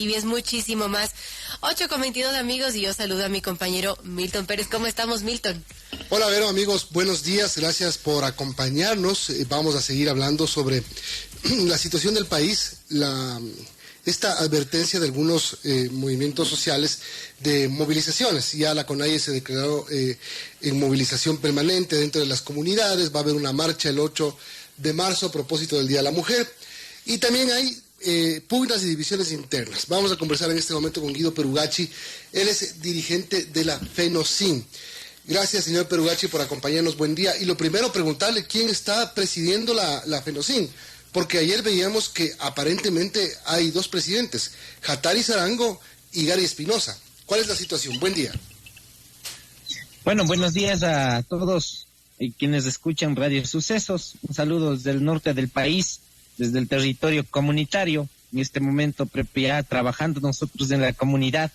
Y es muchísimo más. 8:22 amigos, y yo saludo a mi compañero Milton Pérez. ¿Cómo estamos, Milton? Hola, Vero, amigos, buenos días, gracias por acompañarnos. Vamos a seguir hablando sobre la situación del país, esta advertencia de algunos movimientos sociales de movilizaciones. Ya la CONAIE se declaró en movilización permanente dentro de las comunidades. Va a haber una marcha el 8 de marzo a propósito del Día de la Mujer. Y también hay pugnas y divisiones internas. Vamos a conversar en este momento con Guido Perugacci. Él es dirigente de la FENOCIN. Gracias, señor Perugacci, por acompañarnos. Buen día. Y lo primero, preguntarle quién está presidiendo la FENOCIN, porque ayer veíamos que aparentemente hay dos presidentes, Hathary Sarango y Gary Espinosa. ¿Cuál es la situación? Buen día. Bueno, buenos días a todos quienes escuchan Radio Sucesos. Un saludo desde el norte del país, desde el territorio comunitario. En este momento ya trabajando nosotros en la comunidad,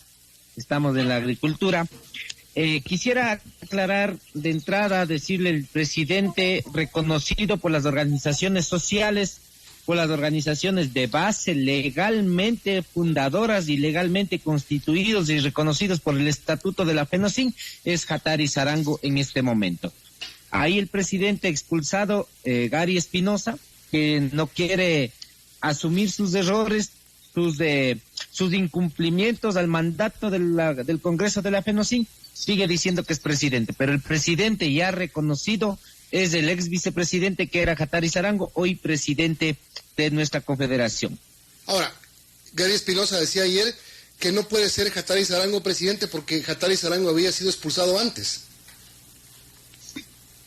estamos en la agricultura. Quisiera aclarar de entrada, decirle el presidente reconocido por las organizaciones sociales, por las organizaciones de base legalmente fundadoras y legalmente constituidos y reconocidos por el estatuto de la FENOCIN, es Hathary Sarango en este momento. Ahí el presidente expulsado, Gary Espinosa, que no quiere asumir sus errores, sus incumplimientos al mandato del Congreso de la FENOCIN, sigue diciendo que es presidente, pero el presidente ya reconocido es el ex vicepresidente que era Hathary Sarango, hoy presidente de nuestra confederación. Ahora, Gary Espinosa decía ayer que no puede ser Hathary Sarango presidente porque Hathary Sarango había sido expulsado antes.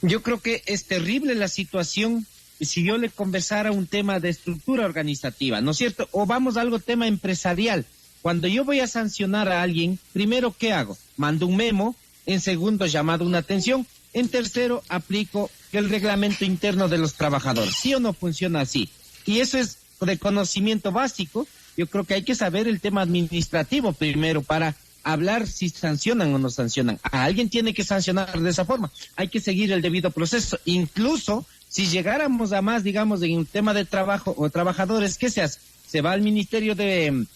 Yo creo que es terrible la situación si yo le conversara un tema de estructura organizativa, ¿no es cierto? O vamos a algo tema empresarial. Cuando yo voy a sancionar a alguien, primero, ¿qué hago? Mando un memo, en segundo, llamado una atención, en tercero, aplico el reglamento interno de los trabajadores. ¿Sí o no funciona así? Y eso es de conocimiento básico. Yo creo que hay que saber el tema administrativo primero para hablar si sancionan o no sancionan. A alguien tiene que sancionar de esa forma. Hay que seguir el debido proceso. Incluso si llegáramos a más, digamos, en un tema de trabajo o trabajadores, ¿qué se hace? Se va al Ministerio de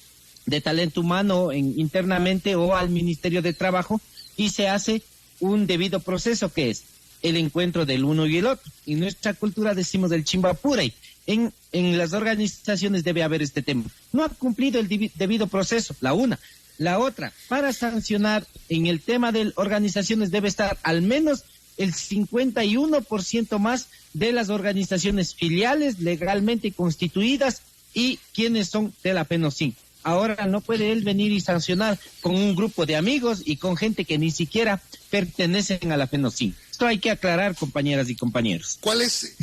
Talento Humano internamente o al Ministerio de Trabajo y se hace un debido proceso, que es el encuentro del uno y el otro. En nuestra cultura decimos del chimbapurey. En las organizaciones debe haber este tema. No ha cumplido el debido proceso, la una. La otra, para sancionar en el tema de organizaciones debe estar al menos el 51% más de las organizaciones filiales legalmente constituidas y quienes son de la FENOCIN. Ahora no puede él venir y sancionar con un grupo de amigos y con gente que ni siquiera pertenecen a la FENOCIN. Esto hay que aclarar, compañeras y compañeros. ¿Cuál es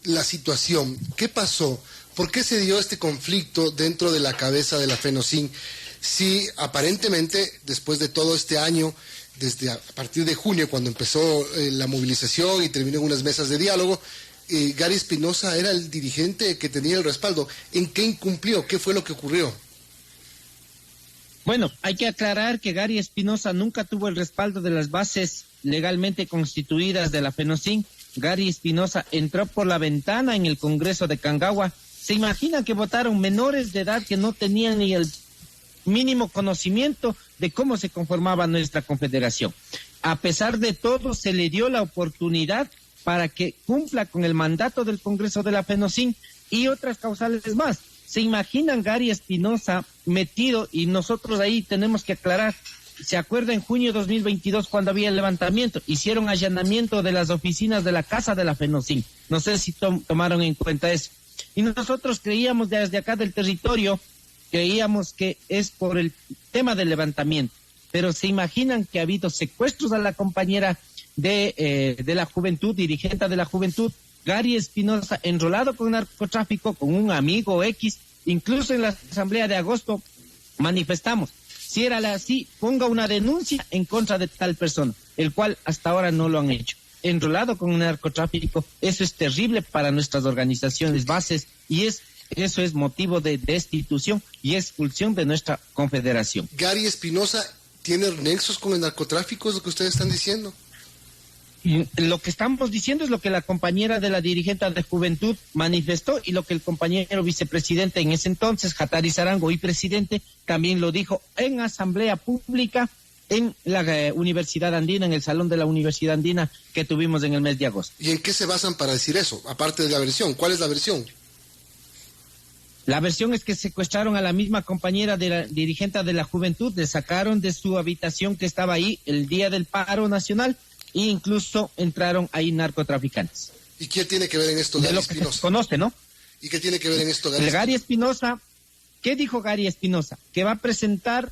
la situación? ¿Qué pasó? ¿Por qué se dio este conflicto dentro de la cabeza de la FENOCIN? Si aparentemente, después de todo este año, desde a partir de junio, cuando empezó la movilización y terminó en unas mesas de diálogo, Gary Espinosa era el dirigente que tenía el respaldo. ¿En qué incumplió? ¿Qué fue lo que ocurrió? Bueno, hay que aclarar que Gary Espinosa nunca tuvo el respaldo de las bases legalmente constituidas de la FENOCIN. Gary Espinosa entró por la ventana en el Congreso de Cangagua. ¿Se imagina que votaron menores de edad que no tenían ni el mínimo conocimiento de cómo se conformaba nuestra confederación? A pesar de todo, se le dio la oportunidad para que cumpla con el mandato del Congreso de la FENOCIN y otras causales más. ¿Se imaginan Gary Espinosa metido? Y nosotros ahí tenemos que aclarar. ¿Se acuerda en junio de 2022 cuando había el levantamiento? Hicieron allanamiento de las oficinas de la casa de la FENOCIN. No sé si tomaron en cuenta eso. Y nosotros creíamos desde acá del territorio, creíamos que es por el tema del levantamiento. Pero ¿se imaginan que ha habido secuestros a la compañera de la juventud, dirigente de la juventud, Gary Espinosa, enrolado con narcotráfico, con un amigo X? Incluso en la asamblea de agosto manifestamos, si era así, ponga una denuncia en contra de tal persona, el cual hasta ahora no lo han hecho. Enrolado con un narcotráfico, eso es terrible para nuestras organizaciones bases y eso es motivo de destitución y expulsión de nuestra confederación. Gary Espinosa tiene nexos con el narcotráfico, es lo que ustedes están diciendo. Y lo que estamos diciendo es lo que la compañera de la dirigente de Juventud manifestó y lo que el compañero vicepresidente en ese entonces, Hatari Sarango, hoy presidente, también lo dijo en asamblea pública en la Universidad Andina, en el Salón de la Universidad Andina que tuvimos en el mes de agosto. ¿Y en qué se basan para decir eso? Aparte de la versión, ¿cuál es la versión? La versión es que secuestraron a la misma compañera de la dirigente de la Juventud, le sacaron de su habitación que estaba ahí el día del paro nacional e incluso entraron ahí narcotraficantes. ¿Y qué tiene que ver en esto Gary Gary Espinosa? Espinosa? Se conoce, ¿no? ¿Y qué tiene que ver en esto Gary Espinosa? Gary Espinosa, ¿qué dijo Gary Espinosa? Que va a presentar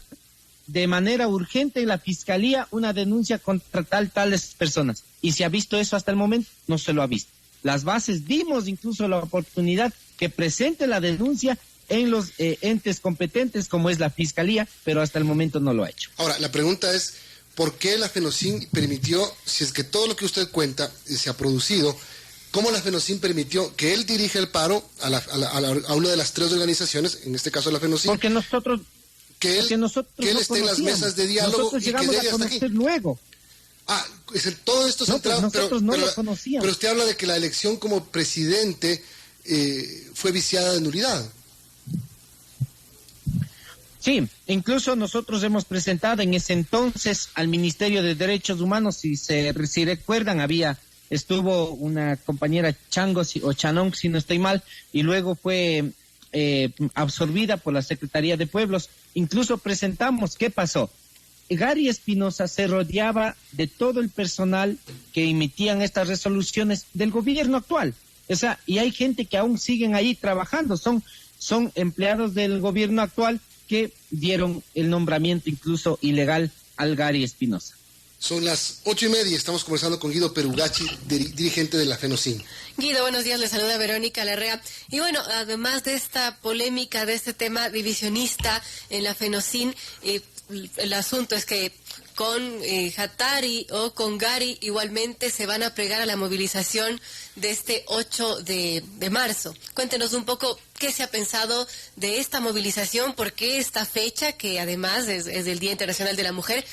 de manera urgente en la fiscalía una denuncia contra tales personas. Y si ha visto eso hasta el momento, no se lo ha visto. Las bases dimos incluso la oportunidad que presente la denuncia en los entes competentes como es la fiscalía, pero hasta el momento no lo ha hecho. Ahora, la pregunta es, ¿por qué la FENOCIN permitió, si es que todo lo que usted cuenta se ha producido, cómo la FENOCIN permitió que él dirija el paro a una de las tres organizaciones, en este caso la FENOCIN? Porque nosotros que él no esté en las mesas de diálogo nosotros y que llegamos llegue a hasta aquí. conocer luego. Todo esto centrado, pues nosotros no lo conocíamos. pero usted habla de que la elección como presidente fue viciada de nulidad. Sí, incluso nosotros hemos presentado en ese entonces al Ministerio de Derechos Humanos, si recuerdan, estuvo una compañera Chango o Chanong, si no estoy mal, y luego fue absorbida por la Secretaría de Pueblos. Incluso presentamos, ¿qué pasó? Gary Espinosa se rodeaba de todo el personal que emitían estas resoluciones del gobierno actual. O sea, y hay gente que aún siguen ahí trabajando, son empleados del gobierno actual que dieron el nombramiento incluso ilegal al Gary Espinosa. Son las 8:30, estamos conversando con Guido Perugachi, dirigente de la FENOCIN. Guido, buenos días, le saluda Verónica Larrea. Y bueno, además de esta polémica, de este tema divisionista en la FENOCIN, el asunto es que con Hatari o con Gary igualmente se van a plegar a la movilización de este 8 de marzo. Cuéntenos un poco qué se ha pensado de esta movilización, por qué esta fecha, que además es del Día Internacional de la Mujer.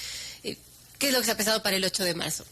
¿Qué es lo que se ha pensado para el 8 de marzo?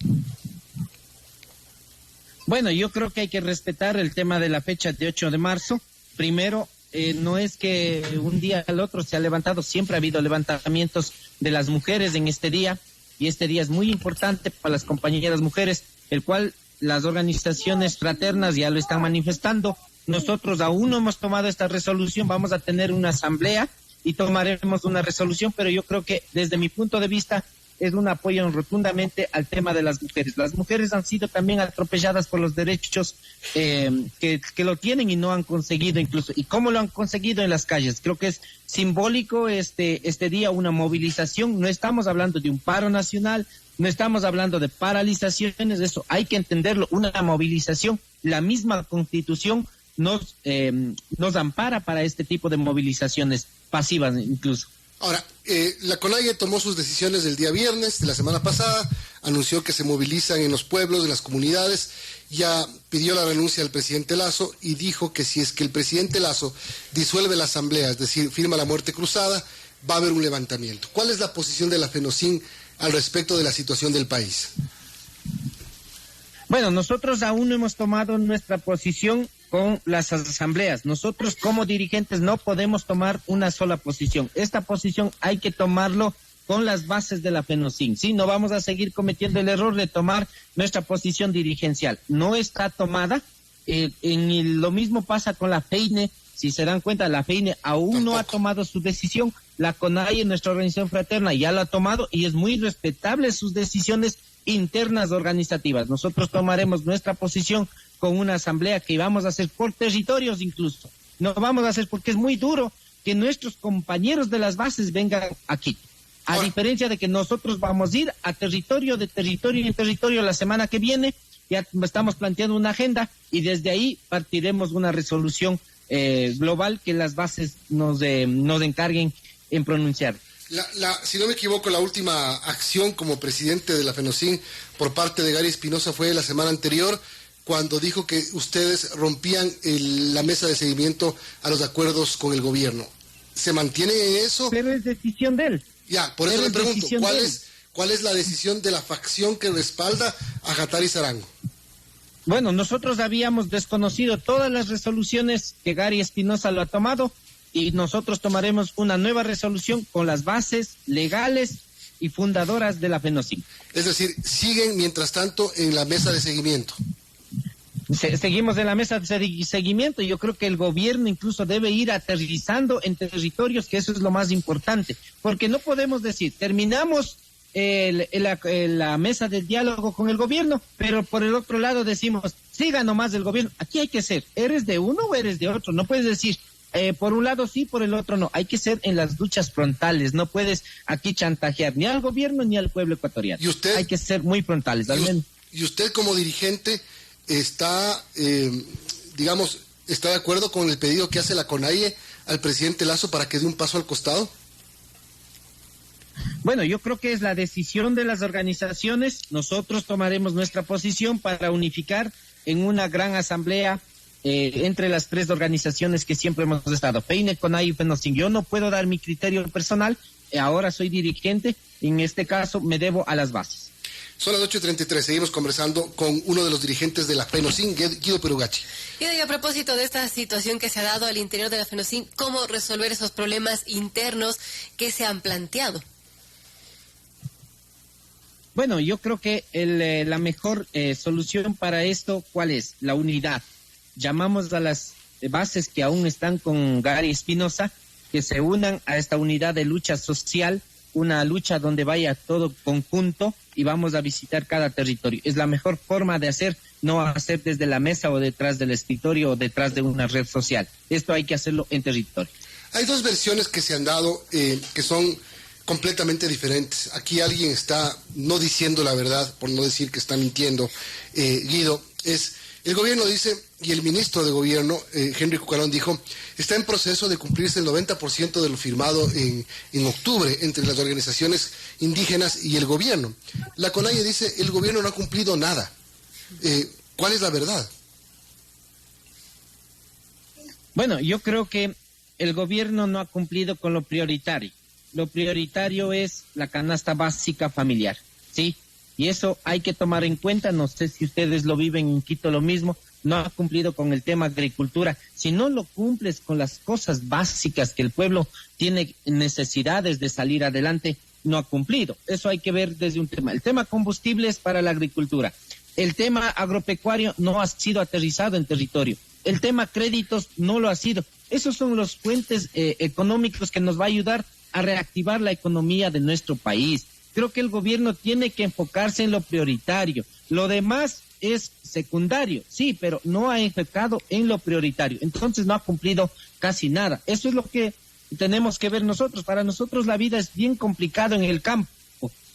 Bueno, yo creo que hay que respetar el tema de la fecha de 8 de marzo. Primero, no es que un día al otro se ha levantado, siempre ha habido levantamientos de las mujeres en este día, y este día es muy importante para las compañeras mujeres, el cual las organizaciones fraternas ya lo están manifestando. Nosotros aún no hemos tomado esta resolución, vamos a tener una asamblea y tomaremos una resolución, pero yo creo que desde mi punto de vista es un apoyo rotundamente al tema de las mujeres. Las mujeres han sido también atropelladas por los derechos que lo tienen y no han conseguido incluso. ¿Y cómo lo han conseguido? En las calles. Creo que es simbólico este día, una movilización. No estamos hablando de un paro nacional, no estamos hablando de paralizaciones, eso hay que entenderlo, una movilización. La misma Constitución nos ampara para este tipo de movilizaciones pasivas incluso. Ahora, la CONAIE tomó sus decisiones del día viernes de la semana pasada, anunció que se movilizan en los pueblos, en las comunidades, ya pidió la renuncia del presidente Lasso y dijo que si es que el presidente Lasso disuelve la asamblea, es decir, firma la muerte cruzada, va a haber un levantamiento. ¿Cuál es la posición de la FENOCIN al respecto de la situación del país? Bueno, nosotros aún no hemos tomado nuestra posición con las asambleas. Nosotros como dirigentes no podemos tomar una sola posición. Esta posición hay que tomarlo con las bases de la FENOCIN. Sí, no vamos a seguir cometiendo el error de tomar nuestra posición dirigencial. No está tomada. Lo mismo pasa con la FEINE. Si se dan cuenta, la FEINE aún no ha tomado su decisión. La CONAIE, nuestra organización fraterna, ya la ha tomado y es muy respetable sus decisiones internas organizativas. Nosotros tomaremos nuestra posición con una asamblea que vamos a hacer por territorios incluso. No vamos a hacer porque es muy duro que nuestros compañeros de las bases vengan aquí. A diferencia de que nosotros vamos a ir a territorio en territorio la semana que viene, ya estamos planteando una agenda y desde ahí partiremos una resolución global que las bases nos encarguen en pronunciar. Si no me equivoco, la última acción como presidente de la FENOCIN por parte de Gary Espinosa fue la semana anterior, cuando dijo que ustedes rompían la mesa de seguimiento a los acuerdos con el gobierno. ¿Se mantiene en eso? Pero es decisión de él. Ya, por eso le pregunto, ¿Cuál es la decisión de la facción que respalda a Hattari Sarango? Bueno, nosotros habíamos desconocido todas las resoluciones que Gary Espinosa lo ha tomado y nosotros tomaremos una nueva resolución con las bases legales y fundadoras de la FENOCIN. Es decir, siguen mientras tanto en la mesa de seguimiento. Seguimos en la mesa de seguimiento y yo creo que el gobierno incluso debe ir aterrizando en territorios, que eso es lo más importante, porque no podemos decir, terminamos la mesa del diálogo con el gobierno, pero por el otro lado decimos, siga nomás el gobierno. Aquí hay que ser, ¿eres de uno o eres de otro? No puedes decir, por un lado sí, por el otro no. Hay que ser en las luchas frontales, no puedes aquí chantajear ni al gobierno ni al pueblo ecuatoriano. ¿Y usted? Hay que ser muy frontales. ¿Y usted como dirigente está, está de acuerdo con el pedido que hace la CONAIE al presidente Lasso para que dé un paso al costado? Bueno, yo creo que es la decisión de las organizaciones. Nosotros tomaremos nuestra posición para unificar en una gran asamblea entre las tres organizaciones que siempre hemos estado, FEINE, CONAIE y FENOCIN. Yo no puedo dar mi criterio personal, ahora soy dirigente, en este caso me debo a las bases. Son las 8:33, seguimos conversando con uno de los dirigentes de la FENOCIN, Guido Perugachi. Y a propósito de esta situación que se ha dado al interior de la FENOCIN, ¿cómo resolver esos problemas internos que se han planteado? Bueno, yo creo que la mejor solución para esto, ¿cuál es? La unidad. Llamamos a las bases que aún están con Gary Espinosa, que se unan a esta unidad de lucha social, una lucha donde vaya todo conjunto y vamos a visitar cada territorio. Es la mejor forma de hacer, no hacer desde la mesa o detrás del escritorio o detrás de una red social. Esto hay que hacerlo en territorio. Hay dos versiones que se han dado que son completamente diferentes. Aquí alguien está no diciendo la verdad, por no decir que está mintiendo, Guido. El gobierno dice, y el ministro de gobierno, Henry Cucalón, dijo, está en proceso de cumplirse el 90% de lo firmado en octubre entre las organizaciones indígenas y el gobierno. La CONAIE dice, el gobierno no ha cumplido nada. ¿Cuál es la verdad? Bueno, yo creo que el gobierno no ha cumplido con lo prioritario. Lo prioritario es la canasta básica familiar, ¿sí? Y eso hay que tomar en cuenta, no sé si ustedes lo viven en Quito lo mismo, no ha cumplido con el tema agricultura. Si no lo cumples con las cosas básicas que el pueblo tiene necesidades de salir adelante, no ha cumplido. Eso hay que ver desde un tema. El tema combustibles para la agricultura. El tema agropecuario no ha sido aterrizado en territorio. El tema créditos no lo ha sido. Esos son los puentes económicos que nos va a ayudar a reactivar la economía de nuestro país. Creo que el gobierno tiene que enfocarse en lo prioritario. Lo demás es secundario, sí, pero no ha enfocado en lo prioritario. Entonces no ha cumplido casi nada. Eso es lo que tenemos que ver nosotros. Para nosotros la vida es bien complicada en el campo.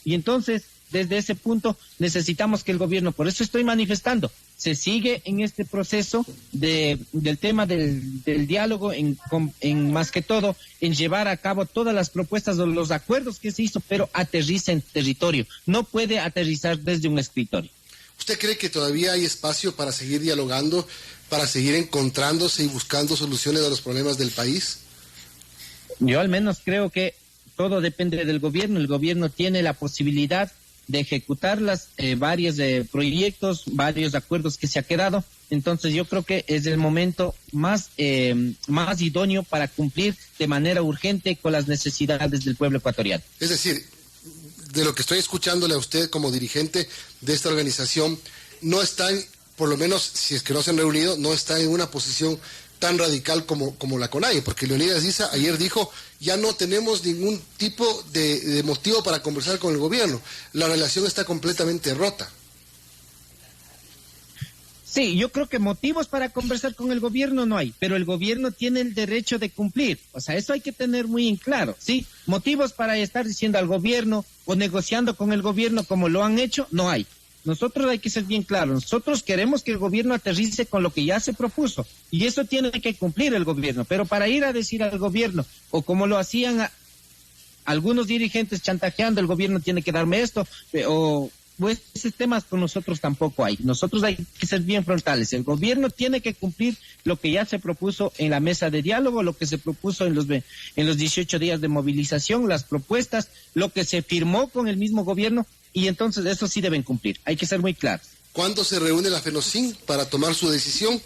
Y entonces, desde ese punto, necesitamos que el gobierno, por eso estoy manifestando, se sigue en este proceso del tema del diálogo, en más que todo, en llevar a cabo todas las propuestas o los acuerdos que se hizo, pero aterriza en territorio. No puede aterrizar desde un escritorio. ¿Usted cree que todavía hay espacio para seguir dialogando, para seguir encontrándose y buscando soluciones a los problemas del país? Yo al menos creo que todo depende del gobierno. El gobierno tiene la posibilidad de ejecutar varios proyectos, varios acuerdos que se ha quedado. Entonces yo creo que es el momento más idóneo para cumplir de manera urgente con las necesidades del pueblo ecuatoriano. Es decir, de lo que estoy escuchándole a usted como dirigente de esta organización, no están, por lo menos si es que no se han reunido, no está en una posición tan radical como la CONAIE, porque Leonidas Issa ayer dijo, ya no tenemos ningún tipo de motivo para conversar con el gobierno, la relación está completamente rota. Sí, yo creo que motivos para conversar con el gobierno no hay, pero el gobierno tiene el derecho de cumplir, o sea, eso hay que tener muy en claro, ¿sí? Motivos para estar diciendo al gobierno o negociando con el gobierno como lo han hecho, no hay. Nosotros hay que ser bien claros, nosotros queremos que el gobierno aterrice con lo que ya se propuso y eso tiene que cumplir el gobierno, pero para ir a decir al gobierno o como lo hacían algunos dirigentes chantajeando, el gobierno tiene que darme esto o pues esos temas con nosotros tampoco hay. Nosotros hay que ser bien frontales. El gobierno tiene que cumplir lo que ya se propuso en la mesa de diálogo, lo que se propuso en los 18 días de movilización, las propuestas, lo que se firmó con el mismo gobierno, y entonces eso sí deben cumplir. Hay que ser muy claros. ¿Cuándo se reúne la FENOCIN para tomar su decisión?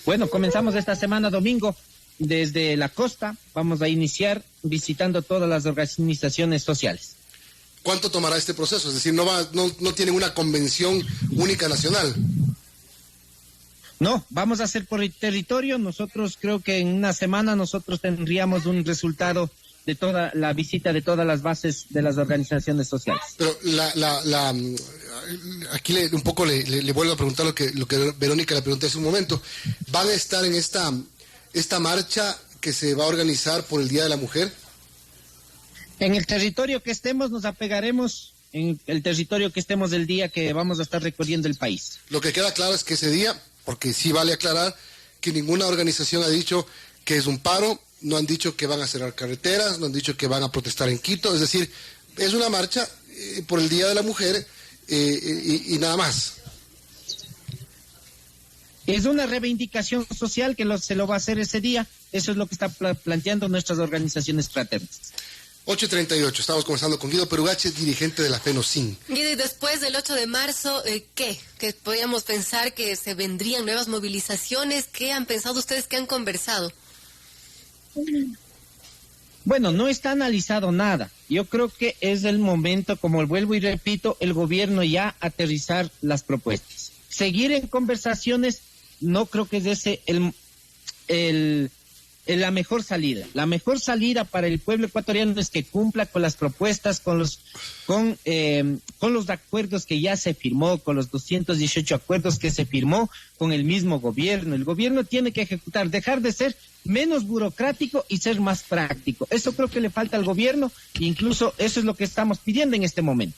Bueno, comenzamos esta semana domingo desde la costa. Vamos a iniciar visitando todas las organizaciones sociales. ¿Cuánto tomará este proceso? Es decir, no tienen una convención única nacional. No, vamos a hacer por el territorio. Nosotros creo que en una semana nosotros tendríamos un resultado de toda la visita de todas las bases de las organizaciones sociales. Pero aquí un poco le vuelvo a preguntar lo que Verónica le pregunté hace un momento. ¿Van a estar en esta marcha que se va a organizar por el Día de la Mujer? En el territorio que estemos nos apegaremos, en el territorio que estemos del día que vamos a estar recorriendo el país. Lo que queda claro es que ese día, porque sí vale aclarar que ninguna organización ha dicho que es un paro, no han dicho que van a cerrar carreteras, no han dicho que van a protestar en Quito, es decir, es una marcha por el Día de la Mujer y nada más. Es una reivindicación social que se lo va a hacer ese día, eso es lo que están planteando nuestras organizaciones fraternas. 8:38, estamos conversando con Guido Perugache, dirigente de la FENOCIN. Guido, y después del 8 de marzo, ¿qué? ¿Que podíamos pensar que se vendrían nuevas movilizaciones? ¿Qué han pensado ustedes? ¿Qué han conversado? Bueno, no está analizado nada. Yo creo que es el momento, como vuelvo y repito, el gobierno ya aterrizar las propuestas. Seguir en conversaciones, no creo que es ese la mejor salida. La mejor salida para el pueblo ecuatoriano es que cumpla con las propuestas, con los acuerdos que ya se firmó, con los 218 acuerdos que se firmó con el mismo gobierno. El gobierno tiene que ejecutar, dejar de ser menos burocrático y ser más práctico. Eso creo que le falta al gobierno, e incluso eso es lo que estamos pidiendo en este momento.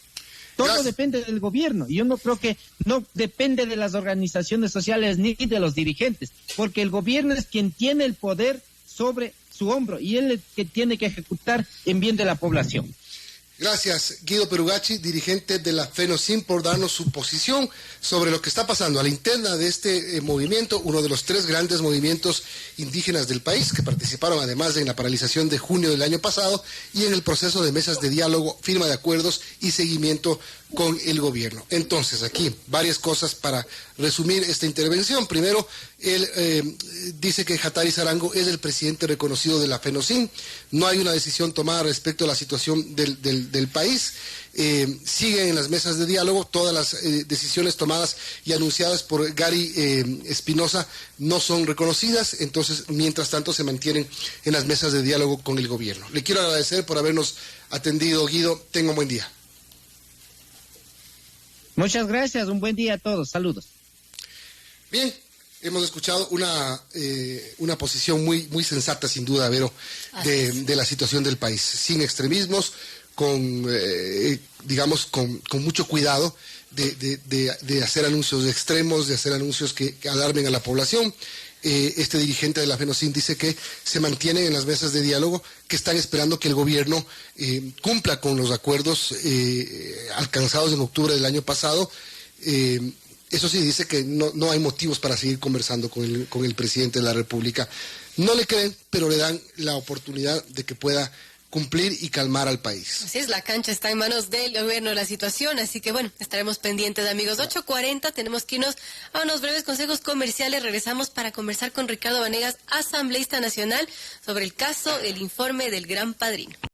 Todo depende del gobierno. Yo no creo que no depende de las organizaciones sociales ni de los dirigentes, porque el gobierno es quien tiene el poder sobre su hombro y él es el que tiene que ejecutar en bien de la población. Gracias, Guido Perugache, dirigente de la FENOCIN, por darnos su posición sobre lo que está pasando a la interna de este movimiento, uno de los 3 grandes movimientos indígenas del país que participaron además en la paralización de junio del año pasado y en el proceso de mesas de diálogo, firma de acuerdos y seguimiento con el gobierno. Entonces, aquí varias cosas para resumir esta intervención. Primero, él dice que Hattari Sarango es el presidente reconocido de la FENOCIN. No hay una decisión tomada respecto a la situación del país. Siguen en las mesas de diálogo. Todas las decisiones tomadas y anunciadas por Gary Espinosa no son reconocidas. Entonces, mientras tanto, se mantienen en las mesas de diálogo con el gobierno. Le quiero agradecer por habernos atendido, Guido. Tenga un buen día. Muchas gracias, un buen día a todos, saludos. Bien, hemos escuchado una posición muy sensata, sin duda, Vero, de la situación del país, sin extremismos, con mucho cuidado de hacer anuncios extremos, de hacer anuncios que alarmen a la población. Este dirigente de la FENOCIN dice que se mantienen en las mesas de diálogo, que están esperando que el gobierno cumpla con los acuerdos alcanzados en octubre del año pasado. Eso sí, dice que no hay motivos para seguir conversando con el presidente de la República. No le creen, pero le dan la oportunidad de que pueda cumplir y calmar al país. Así es, la cancha está en manos del gobierno de la situación, así que bueno, estaremos pendientes, amigos. 8:40, tenemos que irnos a unos breves consejos comerciales. Regresamos para conversar con Ricardo Vanegas, asambleísta nacional, sobre el caso, el informe del Gran Padrino.